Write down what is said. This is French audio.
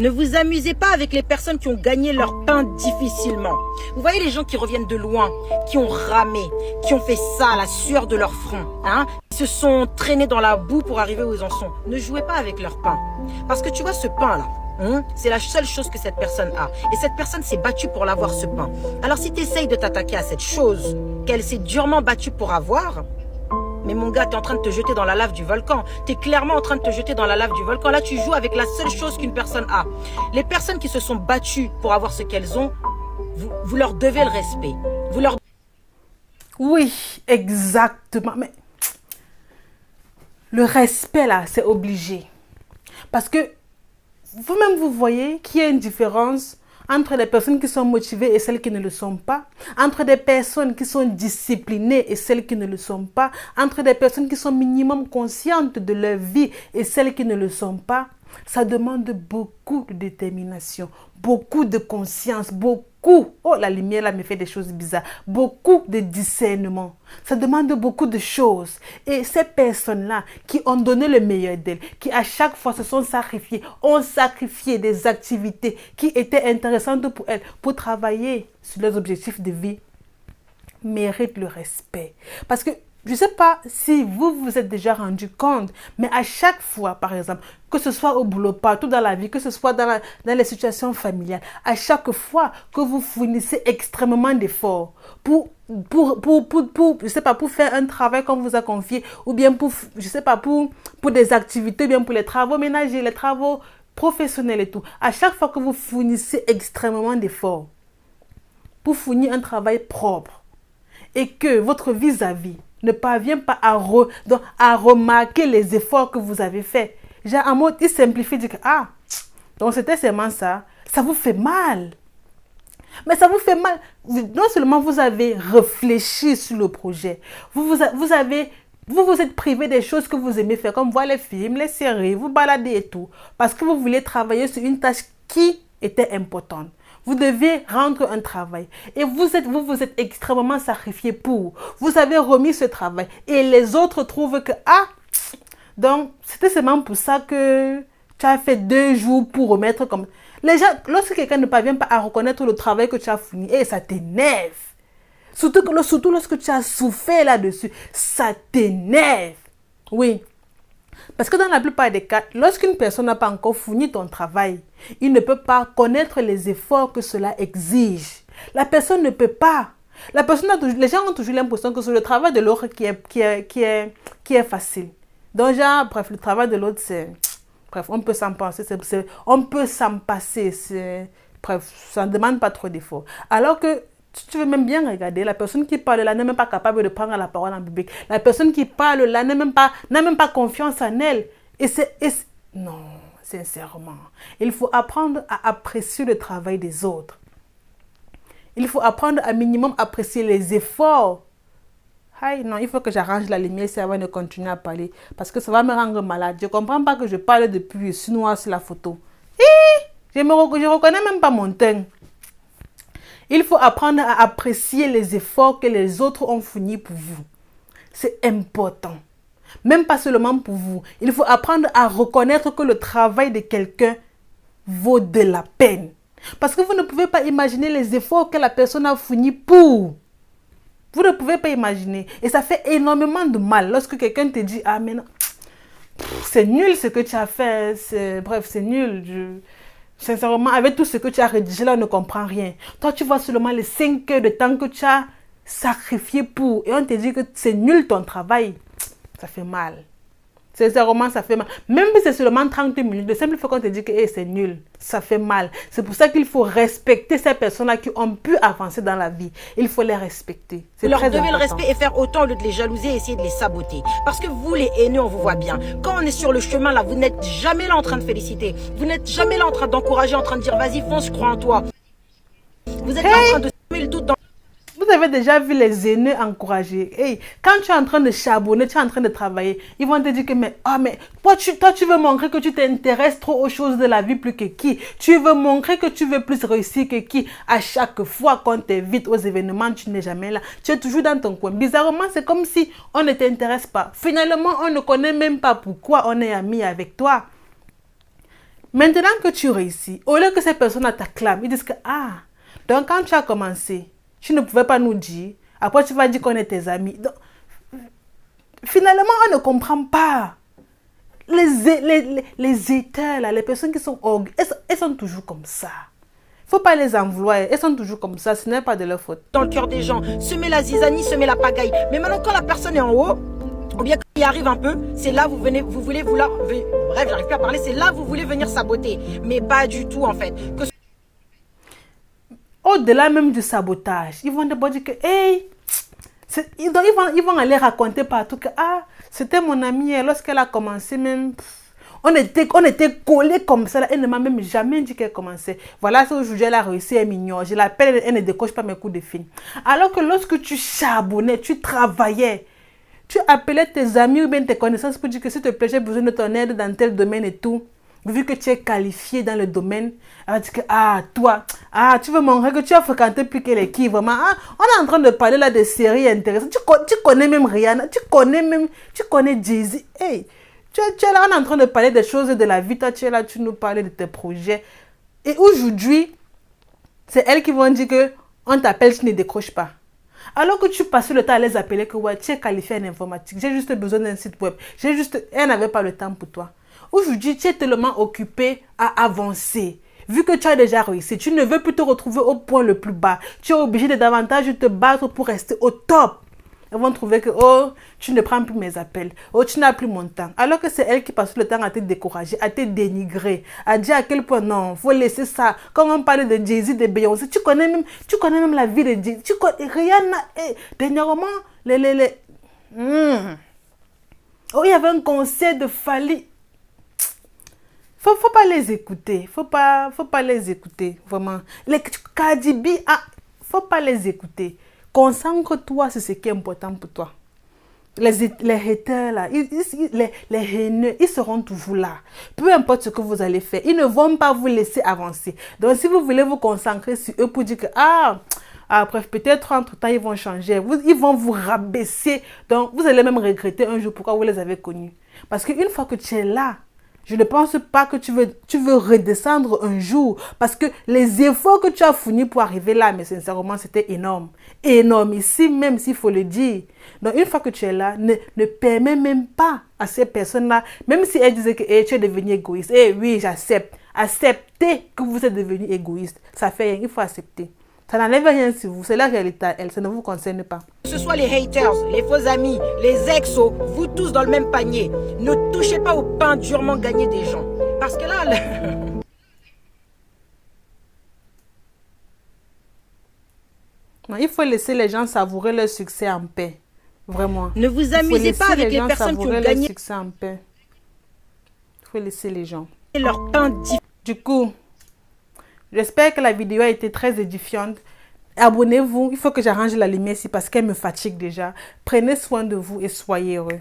Ne vous amusez pas avec les personnes qui ont gagné leur pain difficilement. Vous voyez les gens qui reviennent de loin, qui ont ramé, qui ont fait ça à la sueur de leur front, hein, qui se sont traînés dans la boue pour arriver où ils en sont. Ne jouez pas avec leur pain. Parce que tu vois ce pain-là, c'est la seule chose que cette personne a. Et cette personne s'est battue pour l'avoir, ce pain. Alors si tu essayes de t'attaquer à cette chose qu'elle s'est durement battue pour avoir, mais mon gars, tu es en train de te jeter dans la lave du volcan. Tu es clairement en train de te jeter dans la lave du volcan. Là, tu joues avec la seule chose qu'une personne a. Les personnes qui se sont battues pour avoir ce qu'elles ont, vous leur devez le respect. Vous leur... Oui, exactement. Mais le respect, là, c'est obligé. Parce que vous-même, vous voyez qu'il y a une différence entre les personnes qui sont motivées et celles qui ne le sont pas, entre des personnes qui sont disciplinées et celles qui ne le sont pas, entre des personnes qui sont minimum conscientes de leur vie et celles qui ne le sont pas. Ça demande beaucoup de détermination, beaucoup de conscience, beaucoup, oh la lumière là me fait des choses bizarres, beaucoup de discernement. Ça demande beaucoup de choses. Et ces personnes-là qui ont donné le meilleur d'elles, qui à chaque fois se sont sacrifiées, ont sacrifié des activités qui étaient intéressantes pour elles, pour travailler sur leurs objectifs de vie, méritent le respect. Parce que je ne sais pas si vous vous êtes déjà rendu compte, mais à chaque fois, par exemple, que ce soit au boulot, partout dans la vie, que ce soit dans les situations familiales, à chaque fois que vous fournissez extrêmement d'efforts pour je sais pas, pour faire un travail qu'on vous a confié, ou bien pour, je sais pas, pour des activités, ou bien pour les travaux ménagers, les travaux professionnels et tout, à chaque fois que vous fournissez extrêmement d'efforts pour fournir un travail propre et que votre vis-à-vis ne parvient pas à remarquer les efforts que vous avez faits. Genre, en mode, il simplifie, dit que, ah, donc c'était seulement ça. Ça vous fait mal. Mais ça vous fait mal. Non seulement vous avez réfléchi sur le projet, vous vous êtes privé des choses que vous aimez faire, comme voir les films, les séries, vous balader et tout, parce que vous voulez travailler sur une tâche qui était importante. Vous devez rendre un travail. Et vous vous êtes extrêmement sacrifié pour. Vous avez remis ce travail. Et les autres trouvent que, ah, donc, c'était seulement pour ça que tu as fait 2 jours pour remettre comme... Les gens, lorsque quelqu'un ne parvient pas à reconnaître le travail que tu as fourni, et ça t'énerve. Surtout lorsque tu as souffert là-dessus, ça t'énerve. Oui. Parce que dans la plupart des cas, lorsqu'une personne n'a pas encore fourni ton travail, il ne peut pas connaître les efforts que cela exige. La personne ne peut pas. Les gens ont toujours l'impression que c'est le travail de l'autre qui est facile. Donc, genre, bref, le travail de l'autre, c'est... Bref, on peut s'en passer. On peut s'en passer. Bref, ça ne demande pas trop d'efforts. Alors que tu veux même bien regarder, la personne qui parle là n'est même pas capable de prendre la parole en public. La personne qui parle là n'a même pas confiance en elle. Non, sincèrement. Il faut apprendre à apprécier le travail des autres. Il faut apprendre à minimum apprécier les efforts. Aïe, non, il faut que j'arrange la lumière si avant de continuer à parler. Parce que ça va me rendre malade. Je ne comprends pas que je parle depuis je suis noire sur la photo. Je reconnais même pas mon teint. Il faut apprendre à apprécier les efforts que les autres ont fournis pour vous. C'est important. Même pas seulement pour vous. Il faut apprendre à reconnaître que le travail de quelqu'un vaut de la peine. Parce que vous ne pouvez pas imaginer les efforts que la personne a fournis pour. Vous ne pouvez pas imaginer. Et ça fait énormément de mal lorsque quelqu'un te dit, ah mais non, c'est nul ce que tu as fait. Bref, c'est nul. Sincèrement, avec tout ce que tu as rédigé là, on ne comprend rien. Toi, tu vois seulement les 5 heures de temps que tu as sacrifié pour. Et on te dit que c'est nul ton travail. Ça fait mal. Sincèrement, ça fait mal. Même si c'est seulement 30 minutes, le simple fait qu'on te dit que c'est nul, ça fait mal. C'est pour ça qu'il faut respecter ces personnes-là qui ont pu avancer dans la vie. Il faut les respecter. Vous leur devez le respect et faire autant au lieu de les jalouser et essayer de les saboter. Parce que vous, les haineux, on vous voit bien. Quand on est sur le chemin, là, vous n'êtes jamais là en train de féliciter. Vous n'êtes jamais là en train d'encourager, en train de dire, vas-y, fonce, je crois en toi. Vous êtes là en train de semer le doute dans... Vous avez déjà vu les aînés encourager. Hey, quand tu es en train de charbonner, tu es en train de travailler, ils vont te dire que mais toi tu veux montrer que tu t'intéresses trop aux choses de la vie plus que qui. Tu veux montrer que tu veux plus réussir que qui. À chaque fois qu'on t'invite aux événements, tu n'es jamais là. Tu es toujours dans ton coin. Bizarrement, c'est comme si on ne t'intéresse pas. Finalement, on ne connaît même pas pourquoi on est amis avec toi. Maintenant que tu réussis, au lieu que ces personnes t'acclament, ils disent que, ah, donc quand tu as commencé, tu ne pouvais pas nous dire, après tu vas dire qu'on est tes amis. Donc, finalement, on ne comprend pas. Les haters, là, les personnes qui sont orgueilleuses, elles sont toujours comme ça. Il ne faut pas les en vouloir, elles sont toujours comme ça, ce n'est pas de leur faute. Dans le cœur des gens, semer la zizanie, semer la pagaille. Mais maintenant, quand la personne est en haut, ou bien quand il arrive un peu, c'est là vous voulez vouloir, bref, j'arrive plus à parler, c'est là vous voulez venir saboter. Mais pas du tout, en fait. Au-delà même du sabotage, ils vont d'abord dire que, hey, ils vont aller raconter partout que, ah, c'était mon amie, et lorsqu'elle a commencé même, on était collés comme ça, elle ne m'a même jamais dit qu'elle commençait. Voilà, c'est aujourd'hui elle a réussi, elle m'ignore, je l'appelle, elle ne décoche pas mes coups de fil. Alors que lorsque tu charbonnais, tu travaillais, tu appelais tes amis ou bien tes connaissances pour dire que s'il te plaît, j'ai besoin de ton aide dans tel domaine et tout. Vu que tu es qualifié dans le domaine, elle va dire que, ah, toi, ah, tu veux montrer que tu as fréquenté plus qu'elle est qui, vraiment. Ah, on est en train de parler là de séries intéressantes. Tu connais même Rihanna, tu connais Jay-Z. Hey, tu es là, on est en train de parler des choses de la vie. Toi, tu es là, tu nous parles de tes projets. Et aujourd'hui, c'est elles qui vont dire que on t'appelle, tu ne décroches pas. Alors que tu passais le temps à les appeler que ouais, tu es qualifié en informatique, j'ai juste besoin d'un site web. Elle n'avait pas le temps pour toi. Aujourd'hui, tu es tellement occupé à avancer. Vu que tu as déjà réussi, tu ne veux plus te retrouver au point le plus bas. Tu es obligé de davantage te battre pour rester au top. Elles vont trouver que, oh, tu ne prends plus mes appels. Oh, tu n'as plus mon temps. Alors que c'est elle qui passe le temps à te décourager, à te dénigrer, à dire à quel point non, faut laisser ça. Quand on parle de Jay-Z, de Beyoncé, tu connais même la vie de Jay-Z. Tu connais Rihanna. Dernièrement, Oh, il y avait un concert de Fally. Faut pas les écouter. Faut pas les écouter, vraiment. Les Cardi B, faut pas les écouter. Concentre-toi sur ce qui est important pour toi. Les haters là, les haineux, ils seront toujours là. Peu importe ce que vous allez faire, ils ne vont pas vous laisser avancer. Donc si vous voulez vous concentrer sur eux pour dire que, bref, peut-être entre-temps ils vont changer, ils vont vous rabaisser. Donc vous allez même regretter un jour pourquoi vous les avez connus. Parce qu'une fois que tu es là, je ne pense pas que tu veux redescendre un jour. Parce que les efforts que tu as fournis pour arriver là, mais sincèrement, c'était énorme. Énorme ici, même s'il faut le dire. Donc, une fois que tu es là, ne permets même pas à ces personnes-là, même si elles disaient que tu es devenu égoïste. Oui, j'accepte. Acceptez que vous êtes devenu égoïste. Ça fait rien, il faut accepter. Ça n'enlève rien sur vous, c'est la réalité, ça ne vous concerne pas. Que ce soit les haters, les faux amis, les exos, vous tous dans le même panier. Ne touchez pas au pain durement gagné des gens. Parce que là... Non, il faut laisser les gens savourer leur succès en paix. Vraiment. Ne vous amusez pas avec les personnes qui ont gagné leur succès en paix. Il faut laisser les gens. Leur pain difficile. Du coup... J'espère que la vidéo a été très édifiante. Abonnez-vous. Il faut que j'arrange la lumière ici parce qu'elle me fatigue déjà. Prenez soin de vous et soyez heureux.